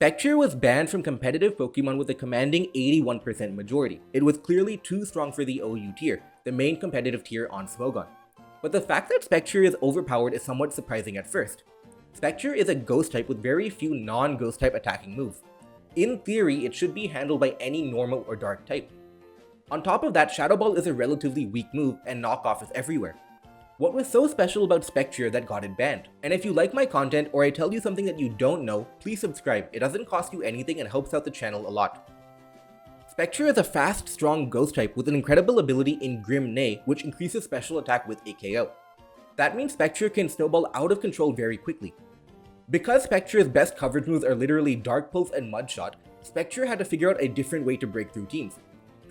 Spectrier was banned from competitive Pokemon with a commanding 81% majority. It was clearly too strong for the OU tier, the main competitive tier on Smogon. But the fact that Spectrier is overpowered is somewhat surprising at first. Spectrier is a ghost type with very few non-ghost type attacking moves. In theory, it should be handled by any normal or dark type. On top of that, Shadow Ball is a relatively weak move and knockoff is everywhere. What was so special about Spectrier that got it banned? And if you like my content or I tell you something that you don't know, please subscribe. It doesn't cost you anything and helps out the channel a lot. Spectrier is a fast, strong ghost type with an incredible ability in Grim Neigh, which increases special attack with a KO. That means Spectrier can snowball out of control very quickly. Because Spectrier's best coverage moves are literally Dark Pulse and Mud Shot, Spectrier had to figure out a different way to break through teams.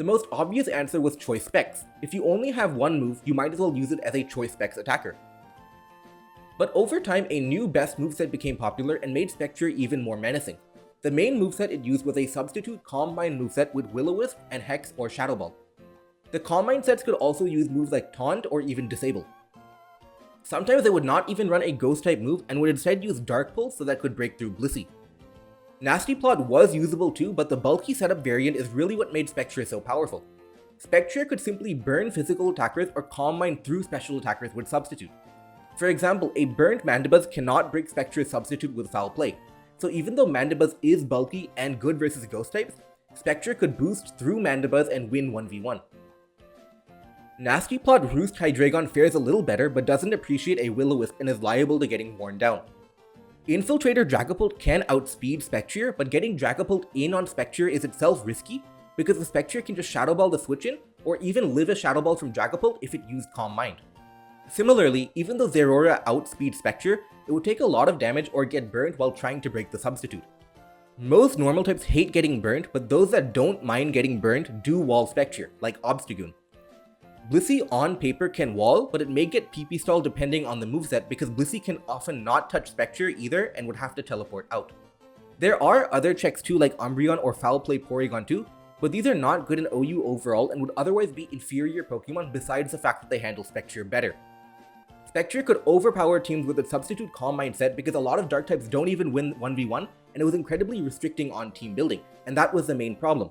The most obvious answer was Choice Specs. If you only have one move, you might as well use it as a Choice Specs attacker. But over time, a new best moveset became popular and made Spectrier even more menacing. The main moveset it used was a substitute Calm Mind moveset with Will-O-Wisp and Hex or Shadow Ball. The Calm Mind sets could also use moves like Taunt or even Disable. Sometimes they would not even run a Ghost type move and would instead use Dark Pulse so that could break through Blissey. Nasty Plot was usable too, but the bulky setup variant is really what made Spectrier so powerful. Spectrier could simply burn physical attackers or Calm Mind through special attackers with Substitute. For example, a burnt Mandibuzz cannot break Spectrier's Substitute with Foul Play, so even though Mandibuzz is bulky and good versus Ghost types, Spectrier could boost through Mandibuzz and win 1v1. Nasty Plot Roost Hydreigon fares a little better but doesn't appreciate a Will-O-Wisp and is liable to getting worn down. Infiltrator Dragapult can outspeed Spectrier, but getting Dragapult in on Spectrier is itself risky because the Spectrier can just Shadow Ball the switch in or even live a Shadow Ball from Dragapult if it used Calm Mind. Similarly, even though Zeraora outspeeds Spectrier, it would take a lot of damage or get burnt while trying to break the substitute. Most normal types hate getting burnt, but those that don't mind getting burnt do wall Spectrier, like Obstagoon. Blissey on paper can wall, but it may get PP stall depending on the moveset because Blissey can often not touch Spectrier either and would have to teleport out. There are other checks too like Umbreon or Foul Play Porygon too, but these are not good in OU overall and would otherwise be inferior Pokemon besides the fact that they handle Spectrier better. Spectrier could overpower teams with its substitute Calm Mind set because a lot of dark types don't even win 1v1 and it was incredibly restricting on team building, and that was the main problem.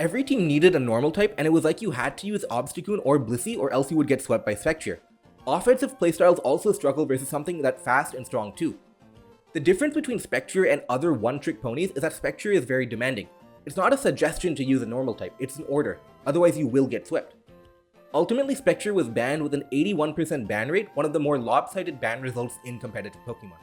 Every team needed a normal type and it was like you had to use Obstagoon or Blissey or else you would get swept by Spectrier. Offensive playstyles also struggle versus something that's fast and strong too. The difference between Spectrier and other one-trick ponies is that Spectrier is very demanding. It's not a suggestion to use a normal type, it's an order, otherwise you will get swept. Ultimately, Spectrier was banned with an 81% ban rate, one of the more lopsided ban results in competitive Pokemon.